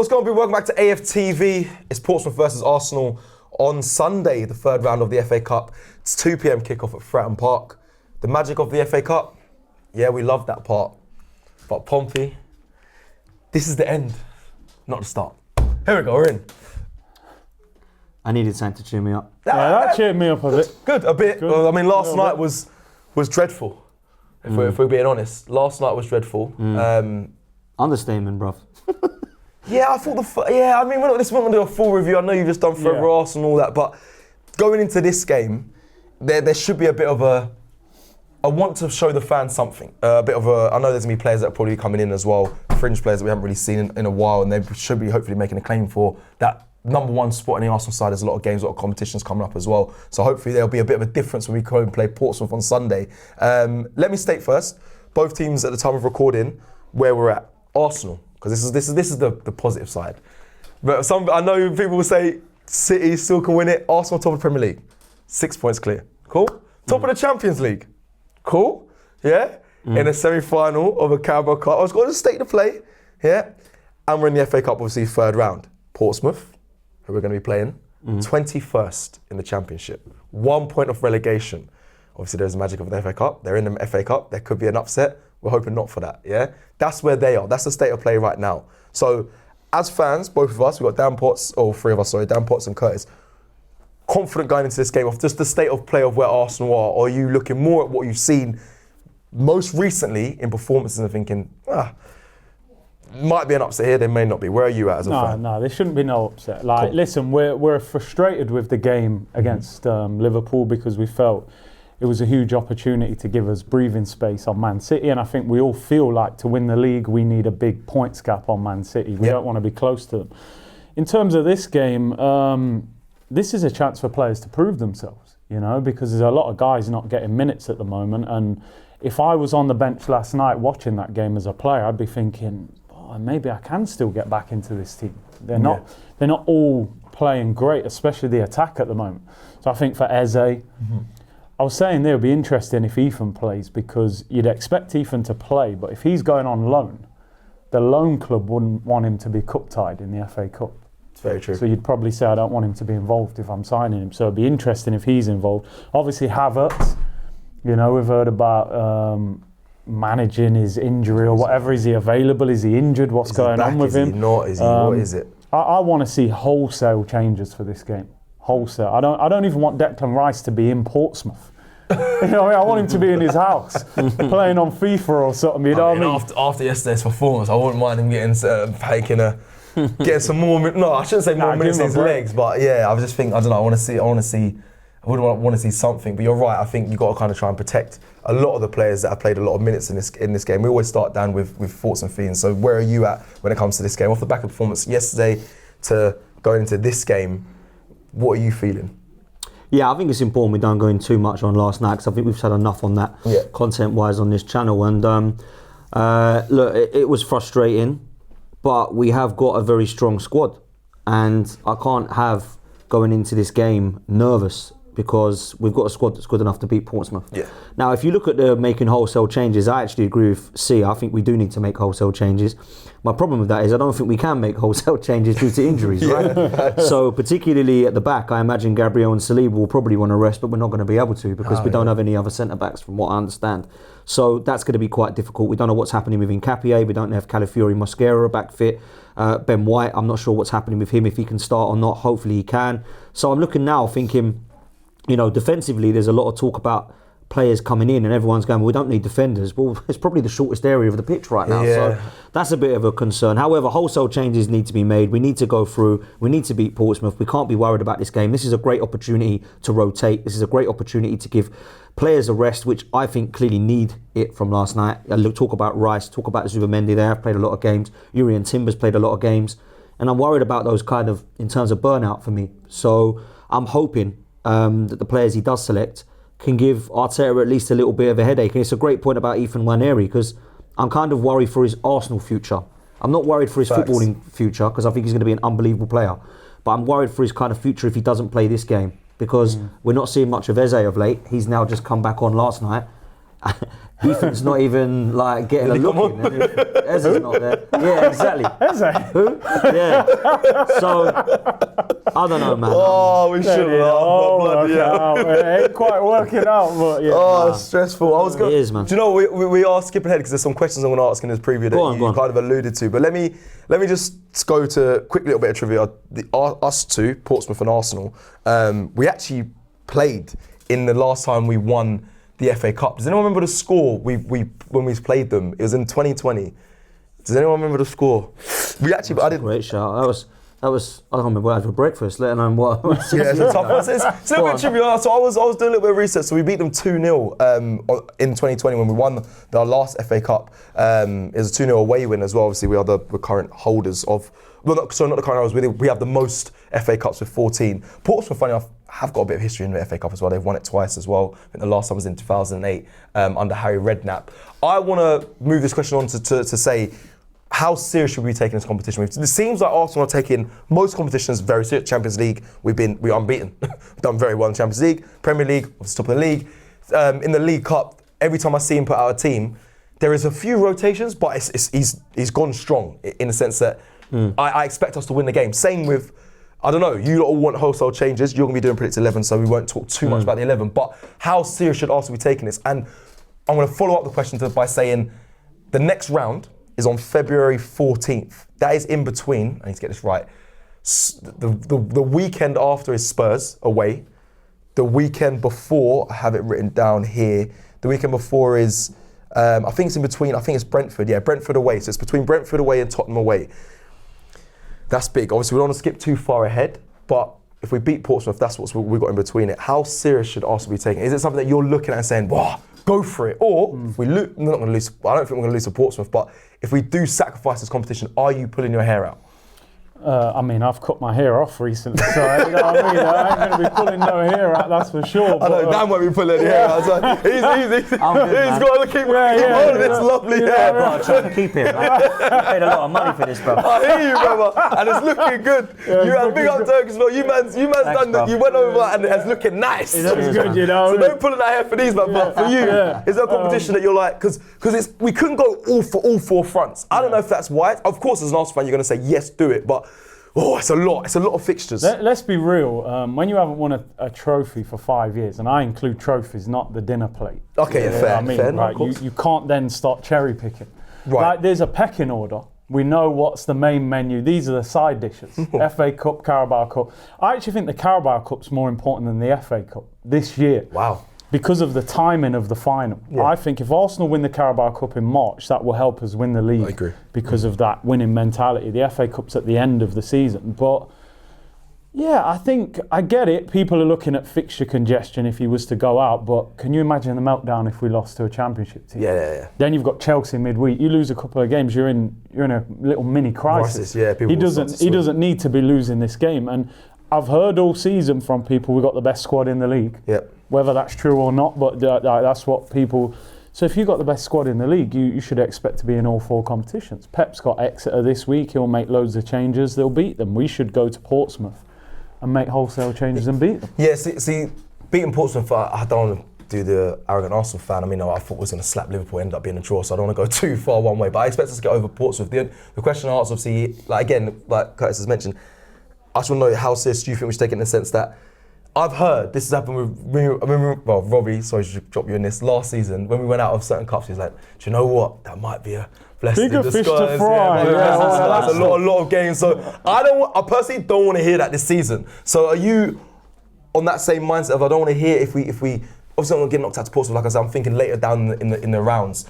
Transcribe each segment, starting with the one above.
What's going on, people? Welcome back to AFTV. It's Portsmouth versus Arsenal on Sunday, the third round of the FA Cup. It's 2 p.m. kickoff at Fratton Park. The magic of the FA Cup, yeah, we love that part. But Pompey, this is the end, not the start. Here we go, we're in. I needed something to cheer me up. Yeah, that cheered me up a bit. Good, a bit. Good. Well, I mean, last night was dreadful, if we're being honest. Last night was dreadful. Understatement, bruv. Yeah, I thought I mean, we're not going to do a full review. I know you've just done Forever Arsenal and all that, but going into this game, there should be a bit of I want to show the fans something. I know there's going to be players that are probably coming in as well, fringe players that we haven't really seen in a while, and they should be hopefully making a claim for that number one spot in the Arsenal side. There's a lot of games, a lot of competitions coming up as well. So hopefully there'll be a bit of a difference when we go and play Portsmouth on Sunday. Let me state first, both teams at the time of recording, where we're at. Arsenal, because this is the positive side. But I know people will say City still can win it. Arsenal top of the Premier League, 6 points clear. Cool. Top of the Champions League. Cool. Yeah. In a semi-final of a Carabao Cup. I was going to state the play. Yeah. And we're in the FA Cup, obviously third round. Portsmouth, who we're going to be playing, 21st in the Championship. 1 point of relegation. Obviously, there's the magic of the FA Cup. They're in the FA Cup. There could be an upset. We're hoping not for that, yeah? That's where they are. That's the state of play right now. So, as fans, both of us, we've got Dan Potts, three of us, Dan Potts and Curtis, confident going into this game of just the state of play of where Arsenal are, or are you looking more at what you've seen most recently in performances and thinking, might be an upset here, there may not be. Where are you at as a fan? No, there shouldn't be no upset. Cool. Listen, we're frustrated with the game against Liverpool because we felt it was a huge opportunity to give us breathing space on Man City, and I think we all feel like to win the league we need a big points gap on Man City. We don't want to be close to them. In terms of this game, this is a chance for players to prove themselves, because there's a lot of guys not getting minutes at the moment, and if I was on the bench last night watching that game as a player, I'd be thinking, maybe I can still get back into this team. They're not all playing great, especially the attack at the moment. So I think for Eze, I was saying there would be interesting if Ethan plays, because you'd expect Ethan to play, but if he's going on loan, the loan club wouldn't want him to be cup-tied in the FA Cup. It's very true. So you'd probably say, I don't want him to be involved if I'm signing him. So it'd be interesting if he's involved. Obviously Havertz, we've heard about managing his injury or whatever. Is he available? Is he injured? What's going on with him? Is he not? Is he? What is it? I want to see wholesale changes for this game. Wholesale. I don't even want Declan Rice to be in Portsmouth. I want him to be in his house playing on FIFA or something. After yesterday's performance, I wouldn't mind him getting some more. No, I shouldn't say more minutes in his legs, but yeah, I was just thinking. I don't know. I want to see something. But you're right. I think you got to kind of try and protect a lot of the players that have played a lot of minutes in this game. We always start down with thoughts and feelings. So where are you at when it comes to this game? Off the back of performance yesterday to going into this game, what are you feeling? Yeah, I think it's important we don't go in too much on last night, because I think we've said enough on that content-wise on this channel. And look, it was frustrating, but we have got a very strong squad, and I can't have going into this game nervous, because we've got a squad that's good enough to beat Portsmouth. Yeah. Now, if you look at the making wholesale changes, I actually agree with C. I think we do need to make wholesale changes. My problem with that is I don't think we can make wholesale changes due to injuries, right? So particularly at the back, I imagine Gabriel and Saliba will probably want to rest, but we're not going to be able to, because we don't have any other centre-backs from what I understand. So that's going to be quite difficult. We don't know what's happening with Nkapie. We don't have Calafiori Mosquera back fit. Ben White, I'm not sure what's happening with him, if he can start or not. Hopefully he can. So I'm looking now thinking, defensively, there's a lot of talk about players coming in, and everyone's going, well, we don't need defenders. Well, it's probably the shortest area of the pitch right now. So that's a bit of a concern. However, wholesale changes need to be made. We need to go through. We need to beat Portsmouth. We can't be worried about this game. This is a great opportunity to rotate. This is a great opportunity to give players a rest, which I think clearly need it from last night. Talk about Rice, talk about Zubamendi. They have played a lot of games. Urian Timber's played a lot of games. And I'm worried about those kind of, in terms of burnout for me. So I'm hoping that the players he does select can give Arteta at least a little bit of a headache. And it's a great point about Ethan Nwaneri, because I'm kind of worried for his Arsenal future. I'm not worried for his footballing future, because I think he's going to be an unbelievable player. But I'm worried for his kind of future if he doesn't play this game, because we're not seeing much of Eze of late. He's now just come back on last night. Ethan's not even like getting a look in. Ezra's not there. Yeah, exactly. Who? Yeah. So I don't know, man. Oh, we should have. It ain't quite working out, but yeah. Oh, it's stressful. It is, man. Do you know we are skipping ahead because there's some questions I'm going to ask in this preview that you kind of alluded to. But let me just go to a quick little bit of trivia. Us two, Portsmouth and Arsenal, we actually played in the last time we won the FA Cup. Does anyone remember the score when we played them? It was in 2020. Does anyone remember the score? We actually, I didn't. Great shout. That was. I don't remember what I had for breakfast. Let alone what. Yeah, it's a tough one. It's a little bit trivia. So I was doing a little bit of research. So we beat them 2-0 in 2020 when we won our last FA Cup. It was a 2-0 away win as well. Obviously, we are the current holders of. Well, not the current holders. We have the most FA Cups with 14. Portsmouth, funny enough, have got a bit of history in the FA Cup as well. They've won it twice as well. I think the last time was in 2008 under Harry Redknapp. I want to move this question on to say, how serious should we be taking this competition? It seems like Arsenal are taking most competitions very serious. Champions League, we're unbeaten. We've done very well in Champions League. Premier League, obviously top of the league. In the League Cup, every time I see him put out a team, there is a few rotations, but he's gone strong in the sense that I expect us to win the game. Same with, I don't know, you all want wholesale changes. You're going to be doing predicted 11, so we won't talk too much about the 11. But how serious should Arsenal be taking this? And I'm going to follow up the question by saying the next round is on February 14th. That is in between, I need to get this right, the weekend after is Spurs away. The weekend before, I have it written down here, the weekend before is, I think it's in between, I think it's Brentford. Yeah, Brentford away. So it's between Brentford away and Tottenham away. That's big. Obviously, we don't want to skip too far ahead, but if we beat Portsmouth, that's what we've got in between it. How serious should Arsenal be taking? Is it something that you're looking at and saying, wow, go for it? Or if we lose, we're not going to lose, I don't think we're going to lose to Portsmouth, but if we do sacrifice this competition, are you pulling your hair out? I mean, I've cut my hair off recently, so you know what I mean? I ain't going to be pulling no hair out, that's for sure. I know, Dan won't be pulling any hair out. So he's got to keep holding this lovely hair. Bro, I'm trying to keep it. I paid a lot of money for this, bro. I hear you, brother, and it's looking good. You had big up Turkish, bro. You man's done that. You went over and it's looking nice. It looks good, you know. So don't pull that hair for these, man. But for you, is there a competition that you're like, because we couldn't go all four fronts. I don't know if that's why. Of course, as an Arsenal fan, you're going to say yes, do it, but. Oh, it's a lot. It's a lot of fixtures. Let's be real. When you haven't won a trophy for 5 years, and I include trophies, not the dinner plate. Okay, fair. I mean, fair. right, you can't then start cherry picking. Right. Like there's a pecking order. We know what's the main menu. These are the side dishes. FA Cup, Carabao Cup. I actually think the Carabao Cup's more important than the FA Cup this year. Wow. Because of the timing of the final. Yeah. I think if Arsenal win the Carabao Cup in March, that will help us win the league. I agree. Because of that winning mentality. The FA Cup's at the end of the season. But yeah, I think I get it. People are looking at fixture congestion if he was to go out, but can you imagine the meltdown if we lost to a championship team? Yeah. Then you've got Chelsea midweek. You lose a couple of games, you're in a little mini crisis. Yeah, he doesn't need to be losing this game. And I've heard all season from people we've got the best squad in the league. Yep. Whether that's true or not, but that's what people. So if you've got the best squad in the league, you should expect to be in all four competitions. Pep's got Exeter this week. He'll make loads of changes. They'll beat them. We should go to Portsmouth and make wholesale changes and beat them. Yeah, see, beating Portsmouth, I don't want to do the arrogant Arsenal fan. I mean, I thought we was going to slap Liverpool, ended up being a draw, so I don't want to go too far one way. But I expect us to get over Portsmouth. The question I asked, obviously, like Curtis has mentioned, I just want to know how serious do you think we should take it in the sense that I've heard this has happened with Robbie, sorry to drop you in this, last season when we went out of certain cups, he was like, do you know what? That might be a blessing in disguise. Bigger fish to fry. That's a lot of games. So I personally don't want to hear that this season. So are you on that same mindset of I don't want to hear if we obviously don't want to get knocked out to Portsmouth, like I said, I'm thinking later down in the rounds.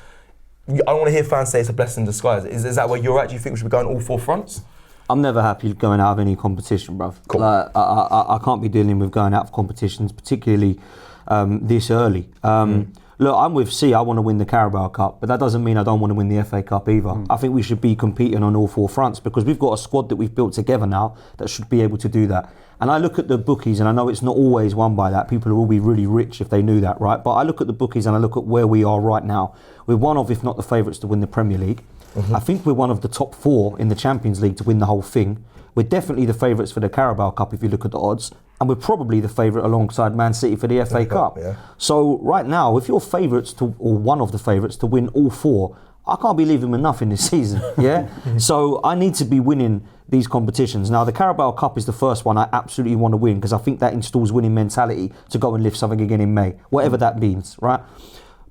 I don't want to hear fans say it's a blessing in disguise. Is that where you're at? Do you think we should be going all four fronts? I'm never happy going out of any competition, bruv. Cool. Like, I can't be dealing with going out of competitions, particularly this early. Look, I'm with C. I want to win the Carabao Cup, but that doesn't mean I don't want to win the FA Cup either. I think we should be competing on all four fronts because we've got a squad that we've built together now that should be able to do that. And I look at the bookies, and I know it's not always won by that. People will be really rich if they knew that, right? But I look at the bookies and I look at where we are right now. We're one of, if not the favourites to win the Premier League. I think we're one of the top four in the Champions League to win the whole thing. We're definitely the favourites for the Carabao Cup if you look at the odds. and we're probably the favourite alongside Man City for the FA Cup. Yeah. So right now, if you're favourites to, or one of the favourites to win all 4, I can't be leaving with nothing this season. Yeah. So I need to be winning these competitions. Now the Carabao Cup is the first one I absolutely want to win because I think that installs winning mentality to go and lift something again in May, whatever that means, right?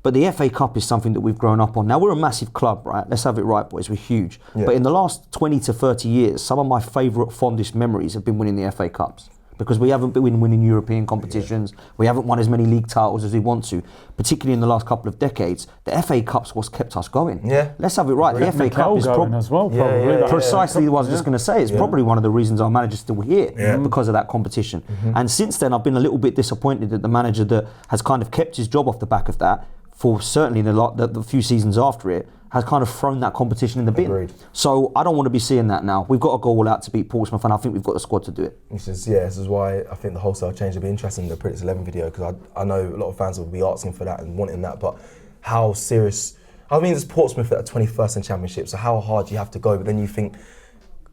But the FA Cup is something that we've grown up on. Now we're a massive club, right? Let's have it right, boys. We're huge. Yeah. But in the last 20 to 30 years, some of my favourite, fondest memories have been winning the FA Cups. Because we haven't been winning European competitions, we haven't won as many league titles as we want to, particularly in the last couple of decades. The FA Cup's what's kept us going. Yeah. Let's have it right. The FA Cup is as well, probably. Precisely what I was just going to say. It's probably one of the reasons our manager's still here because of that competition. And since then, I've been a little bit disappointed that the manager that has kind of kept his job off the back of that, for certainly the few seasons after it, has kind of thrown that competition in the bin. Agreed. So I don't want to be seeing that now. We've got to go all out to beat Portsmouth, and I think we've got the squad to do it. This is why I think the wholesale change will be interesting in the Predicts 11 video, because I know a lot of fans will be asking for that and wanting that, but how serious, I mean, it's Portsmouth at the 21st in Championship, so how hard do you have to go? But then you think,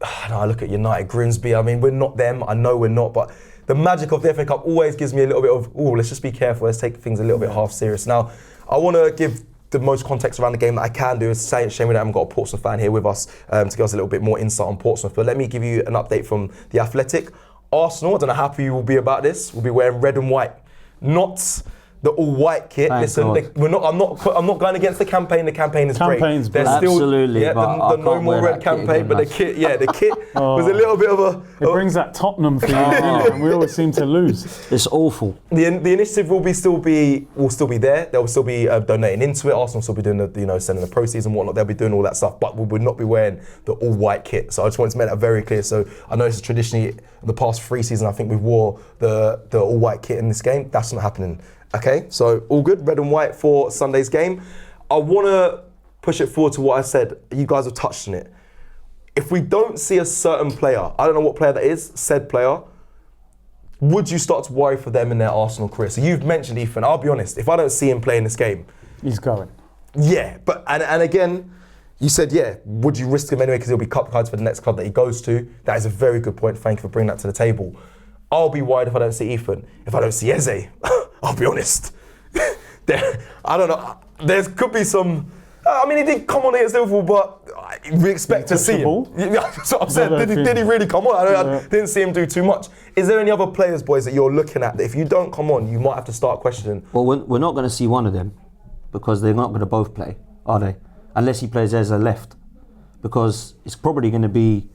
I look at United, Grimsby, I mean, we're not them, I know we're not, but the magic of the FA Cup always gives me a little bit of, let's just be careful, let's take things a little bit half serious. Now, I want to give the most context around the game that I can do. Is shame we haven't got a Portsmouth fan here with us to give us a little bit more insight on Portsmouth. But let me give you an update from The Athletic. Arsenal, I don't know how happy you will be about this, will be wearing red and white, not the all-white kit. Thank Listen, I'm not going against the campaign. The campaign is great. There's absolutely, still, the No More Red campaign, but the kit, the kit was a little bit of a. It brings that Tottenham feeling, and we always seem to lose. It's awful. The initiative will still be there. They'll still be donating into it. Arsenal will still be doing sending the proceeds and whatnot. They'll be doing all that stuff, but we would not be wearing the all-white kit. So I just wanted to make that very clear. So I know it's traditionally the past 3 seasons. I think we wore the all-white kit in this game. That's not happening. Okay, so all good, red and white for Sunday's game. I want to push it forward to what I said. You guys have touched on it. If we don't see a certain player, I don't know what player that is, said player, would you start to worry for them in their Arsenal career? So you've mentioned Ethan. I'll be honest, if I don't see him play in this game, he's going. Yeah, but and again, you said, would you risk him anyway because he'll be cup cards for the next club that he goes to? That is a very good point. Thank you for bringing that to the table. I'll be worried if I don't see Ethan. If I don't see Eze, I'll be honest. I don't know. There could be some. I mean, he did come on against Liverpool, but we expect to see him. That's what I'm saying. Did he really come on? I didn't see him do too much. Is there any other players, boys, that you're looking at that if you don't come on, you might have to start questioning? Well, we're not going to see one of them because they're not going to both play, are they? Unless he plays Eze left, because it's probably going to be.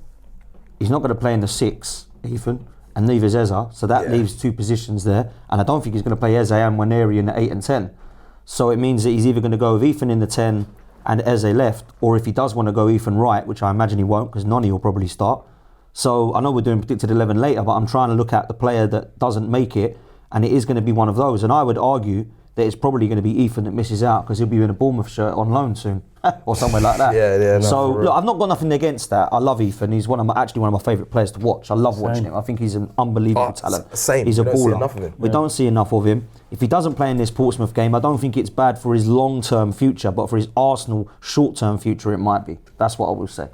He's not going to play in the 6, Ethan. And neither is Eze, so that leaves 2 positions there. And I don't think he's going to play Eze and Nwaneri in the 8 and 10. So it means that he's either going to go with Ethan in the 10 and Eze left, or if he does want to go Ethan right, which I imagine he won't, because Noni will probably start. So I know we're doing predicted 11 later, but I'm trying to look at the player that doesn't make it, and it is going to be one of those. And I would argue that it's probably going to be Ethan that misses out because he'll be in a Bournemouth shirt on loan soon, or somewhere like that. So look, I've not got nothing against that. I love Ethan. He's actually one of my favourite players to watch. I love watching him. I think he's an unbelievable talent. Same. He's a baller. See enough of him. We don't see enough of him. If he doesn't play in this Portsmouth game, I don't think it's bad for his long-term future, but for his Arsenal short-term future, it might be. That's what I will say.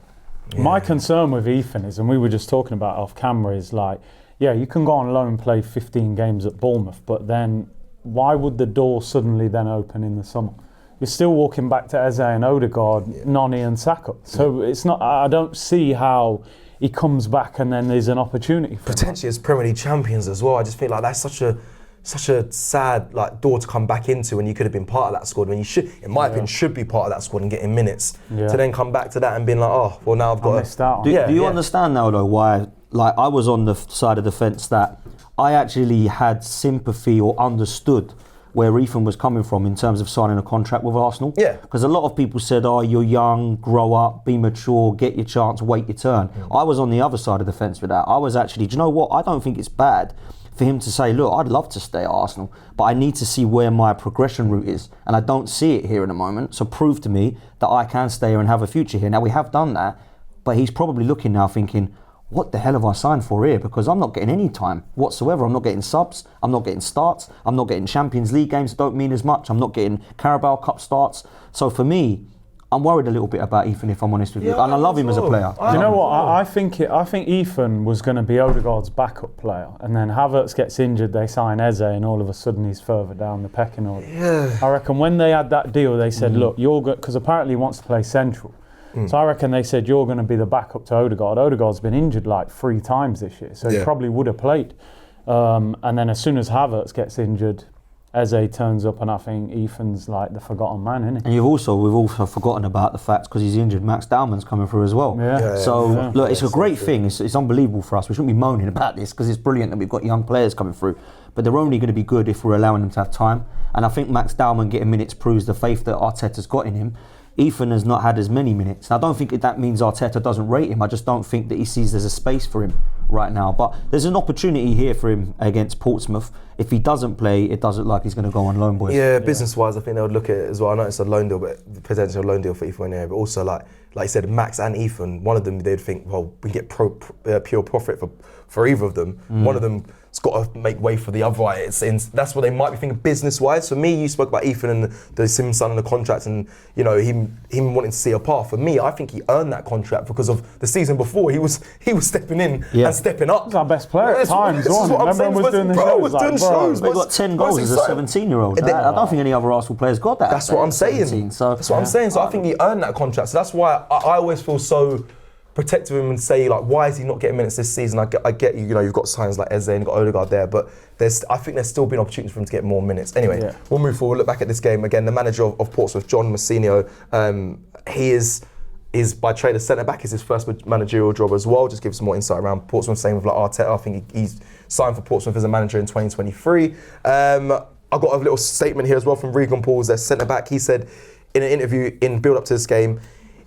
My concern with Ethan is, and we were just talking about off camera, is like, you can go on loan and play 15 games at Bournemouth, but then why would the door suddenly then open in the summer? You're still walking back to Eze and Odegaard, Noni and Saka. So it's not. I don't see how he comes back and then there's an opportunity for potentially as Premier League champions as well. I just feel like that's such a sad door to come back into when you could have been part of that squad. When you should, in my opinion, should be part of that squad and getting minutes. To then come back to that and being like, now I've got. I missed out. Do you understand now though why? Like I was on the side of the fence that I actually had sympathy or understood where Ethan was coming from in terms of signing a contract with Arsenal. Because a lot of people said, you're young, grow up, be mature, get your chance, wait your turn. I was on the other side of the fence with that. I was actually, do you know what? I don't think it's bad for him to say, look, I'd love to stay at Arsenal, but I need to see where my progression route is. And I don't see it here in a moment. So prove to me that I can stay here and have a future here. Now, we have done that, but he's probably looking now thinking, what the hell have I signed for here? Because I'm not getting any time whatsoever. I'm not getting subs. I'm not getting starts. I'm not getting Champions League games that don't mean as much. I'm not getting Carabao Cup starts. So for me, I'm worried a little bit about Ethan, if I'm honest with you. And I love him as a player. Do you know what? I think Ethan was going to be Odegaard's backup player, and then Havertz gets injured, they sign Eze, and all of a sudden he's further down the pecking order. Yeah. I reckon when they had that deal, they said, look, you're good, because apparently he wants to play central. So I reckon they said, you're going to be the backup to Odegaard. Odegaard's been injured like 3 times this year, so he probably would have played. And then as soon as Havertz gets injured, Eze turns up, and I think Ethan's like the forgotten man, isn't he? And we've also forgotten about the fact, because he's injured, Max Dowman's coming through as well. Look, it's a great thing. It's unbelievable for us. We shouldn't be moaning about this, because it's brilliant that we've got young players coming through. But they're only going to be good if we're allowing them to have time. And I think Max Dowman getting minutes proves the faith that Arteta's got in him. Ethan has not had as many minutes. And I don't think that means Arteta doesn't rate him. I just don't think that he sees there's a space for him right now. But there's an opportunity here for him against Portsmouth. If he doesn't play, it doesn't look like he's going to go on loan, boys. Yeah, business-wise, I think they would look at it as well. I know it's a loan deal, but potential loan deal for Ethan Nwaneri, but also like you said, Max and Ethan, one of them they'd think, well, we can get pure profit for either of them. One of them has got to make way for the other. That's what they might be thinking business-wise. For me, you spoke about Ethan and the Sims signing the contract, and him wanting to see a path. For me, I think he earned that contract because of the season before. He was stepping in and stepping up. He's our best player at times, wasn't he? Remember when was doing the shows? He got 10 goals as a 17-year-old. I don't think any other Arsenal players got that. That's what I'm saying. That's what I'm saying. So I think he earned that contract. So that's why I always feel so protective of him and say, like, why is he not getting minutes this season? I get you've got signs like Eze and you've got Odegaard there, but I think there's still been opportunities for him to get more minutes. Anyway, we'll move forward, look back at this game. Again, the manager of Portsmouth, John Massinio, he is by trade a centre-back, is his first managerial job as well. Just give some more insight around Portsmouth, same with like Arteta. I think he's signed for Portsmouth as a manager in 2023. I've got a little statement here as well from Regan Pauls, their centre-back. He said in an interview in build-up to this game,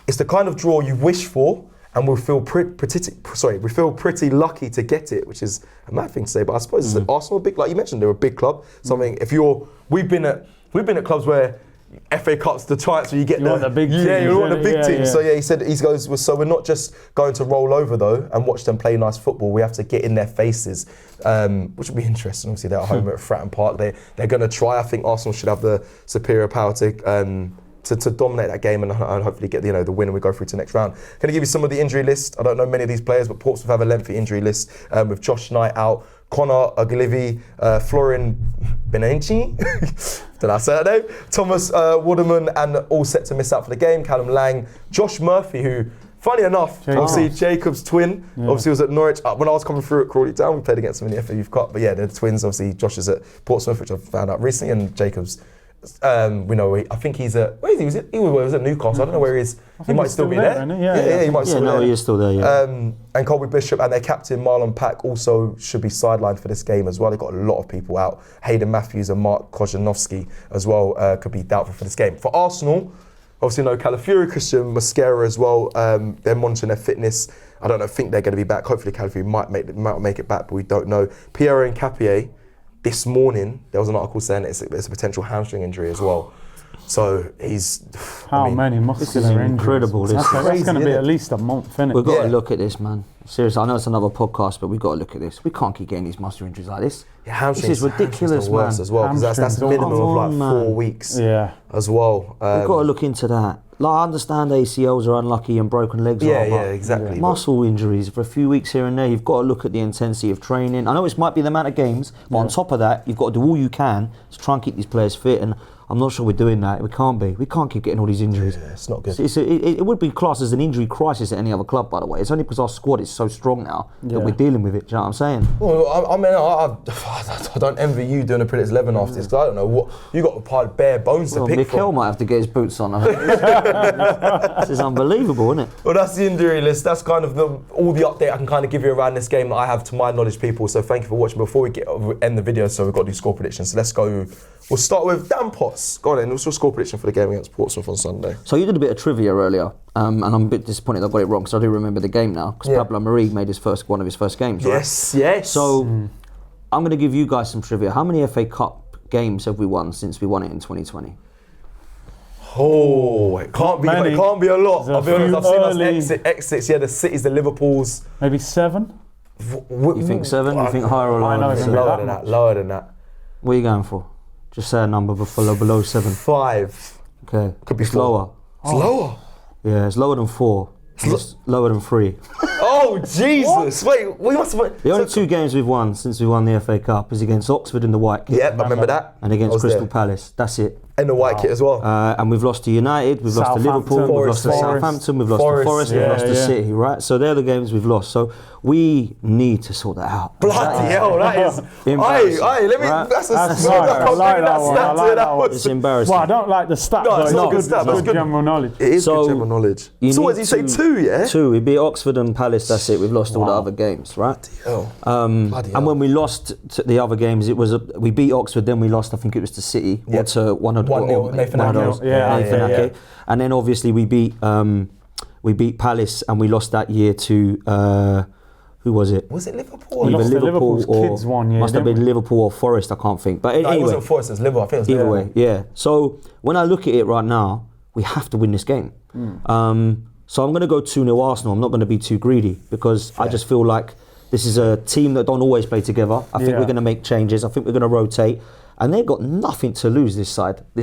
it's the kind of draw you wish for, and we feel pretty lucky to get it, which is a mad thing to say, but I suppose it's an Arsenal big, like you mentioned, they're a big club. Something we've been at clubs where FA Cups, the chance where you get you want the big teams. You want the big teams. So he said so we're not just going to roll over though and watch them play nice football. We have to get in their faces, which will be interesting. Obviously, they're at home at Fratton Park. They're going to try. I think Arsenal should have the superior power to dominate that game and hopefully get the win and we go through to the next round. Can I give you some of the injury list? I don't know many of these players, but Portsmouth have a lengthy injury list with Josh Knight out, Connor Oglivi, Florin Benenchi, did I say that name? Thomas Waterman, and all set to miss out for the game. Callum Lang, Josh Murphy, who, funny enough, obviously Jacob's twin, obviously was at Norwich. When I was coming through at Crawley Town, we played against them in the FA Youth Cup, but yeah, they're twins. Obviously Josh is at Portsmouth, which I found out recently, and Jacob's I think he's at, where is he? He was at Newcastle. I don't know where he is. He might still be there. Yeah, he might still be there. He is still there, yeah. And Colby Bishop and their captain Marlon Pack also should be sidelined for this game as well. They've got a lot of people out. Hayden Matthews and Mark Kojanovski as well could be doubtful for this game. For Arsenal, obviously no Calafiori, Christian Mosquera as well. They're monitoring their fitness. I don't think they're going to be back. Hopefully Calafiori might make it back, but we don't know. Pierre and Capier, this morning, there was an article saying it's a potential hamstring injury as well. So he's... many muscular injuries? Incredible. That's going to be at least a month, isn't it? We've got to look at this, man. Seriously, I know it's another podcast, but we've got to look at this. We can't keep getting these muscular injuries like this. Yeah, hamstrings, this is ridiculous, man. As well, because that's minimum of like 4 weeks as well. We've got to look into that. Like, I understand ACLs are unlucky and broken legs are, but exactly. Muscle injuries for a few weeks here and there, you've got to look at the intensity of training. I know it might be the amount of games, but on top of that, you've got to do all you can to try and keep these players fit, and I'm not sure we're doing that. We can't be. We can't keep getting all these injuries. Yeah, it's not good. It would be classed as an injury crisis at any other club, by the way. It's only because our squad is so strong now that we're dealing with it. Do you know what I'm saying? Well, I don't envy you doing a Predicts 11 after this, because I don't know what you got bare bones to pick Mikel from. might have to get his boots on. This is unbelievable, isn't it? Well, that's the injury list. That's kind of all the update I can kind of give you around this game that I have to my knowledge, people. So thank you for watching. Before we end the video, so we've got to do score predictions. So let's go. We'll start with Dan Potts. Go on then. What's your score prediction for the game against Portsmouth on Sunday? So you did a bit of trivia earlier, and I'm a bit disappointed I got it wrong because I do remember the game now. Because Pablo Mari made one of his first games. Right? Yes. So I'm going to give you guys some trivia. How many FA Cup games have we won since we won it in 2020? Oh, it can't be a lot. I'll be honest, I've seen us exits. Yeah, the Cities, the Liverpools. Maybe 7? You think 7? You think higher or lower? I know it's lower than that. What are you going for? Just say a number below 7. 5. Okay. Could be lower. It's lower. Yeah, it's lower than 4. It's lower than 3. Oh, Jesus. Wait, we must have... The only 2 games we've won since we won the FA Cup is against Oxford in the white kit. Yep, I remember that. And against Crystal Palace. That's it. In the white kit as well. And we've lost to United, we've lost to Liverpool, we've lost to Southampton, we've lost to Forest, we've lost to City, right? So they're the games we've lost. So we need to sort that out. Bloody hell, that is... embarrassing. Let me... Right? That's that one. It's embarrassing. Well, I don't like the stat, No, but it's it's not good, good stat, but it's good general knowledge. It is good general knowledge. So what did you say, 2, yeah? 2. We beat Oxford and Palace, that's it. We've lost all the other games, right? And when we lost to the other games, it was we beat Oxford, then we lost, I think it was to City, or to one of those. Yeah. And then obviously we beat Palace, and we lost that year to who was it? Was it Liverpool? We lost to Liverpool's or kids one year. Must have been Liverpool or Forest, I can't think. But anyway, it wasn't Forest, it was Liverpool. I think it was either Liverpool. way, yeah. So when I look at it right now, we have to win this game. So I'm going to go 2-0 Arsenal. I'm not going to be too greedy because I just feel like this is a team that don't always play together. I think we're going to make changes. I think we're going to rotate. And they've got nothing to lose this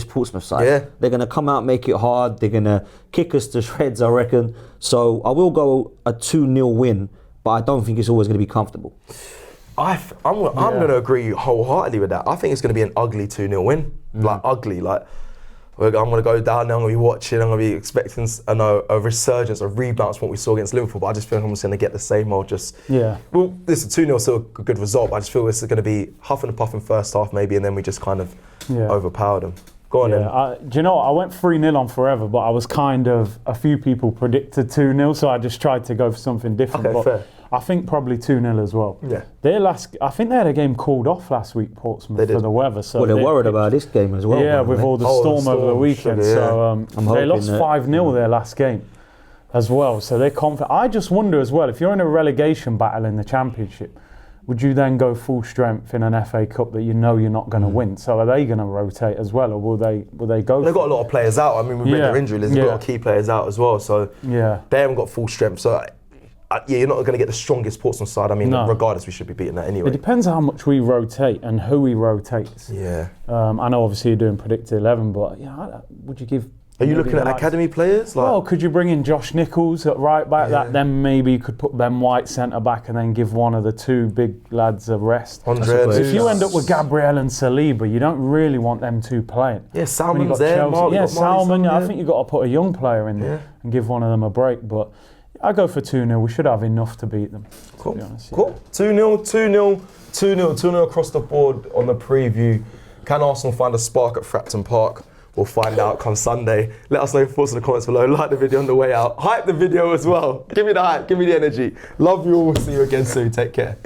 Portsmouth side. Yeah. They're going to come out, make it hard. They're going to kick us to shreds, I reckon. So I will go a 2-0 win, but I don't think it's always going to be comfortable. I'm going to agree wholeheartedly with that. I think it's going to be an ugly 2-0 win. Like, ugly. Like, I'm going to go down there, I'm going to be watching, I'm going to be expecting a resurgence, a rebound from what we saw against Liverpool, but I just feel like I'm just going to get the same old well, this is 2-0, still a good result, but I just feel this is going to be huff and puff in first half maybe, and then we just kind of overpower them. Go on then. Do you know what? I went 3-0 on forever, but I was a few people predicted 2-0, so I just tried to go for something different. Okay, fair. I think probably 2-0 as well. Yeah. I think they had a game called off last week, Portsmouth, for the weather. So they're worried about this game as well. Yeah, with all the storm over the weekend. So they lost 5-0 their last game as well. So they're confident. I just wonder as well, if you're in a relegation battle in the Championship, would you then go full strength in an FA Cup that you know you're not going to win? So are they going to rotate as well, or will they go? They've got a lot of players out. I mean, with their injury list, they've got key players out as well. So they haven't got full strength. So you're not going to get the strongest Portsmouth side. I mean, regardless, we should be beating that anyway. It depends how much we rotate and who we rotate. Yeah. I know obviously you're doing predicted 11, but would you give... Are you looking at academy players? Well, could you bring in Josh Nichols at right back? Then maybe you could put Ben White centre back and then give one of the 2 big lads a rest. If you end up with Gabriel and Saliba, you don't really want them 2 playing. Yeah, Salmon's there. Salmon. I think you've got to put a young player in there and give one of them a break. But I go for 2-0. We should have enough to beat them. Cool. To be honest, 2-0 across the board on the preview. Can Arsenal find a spark at Fratton Park? We'll find out come Sunday. Let us know your thoughts in the comments below. Like the video on the way out. Hype the video as well. Give me the hype. Give me the energy. Love you all. See you again soon. Take care.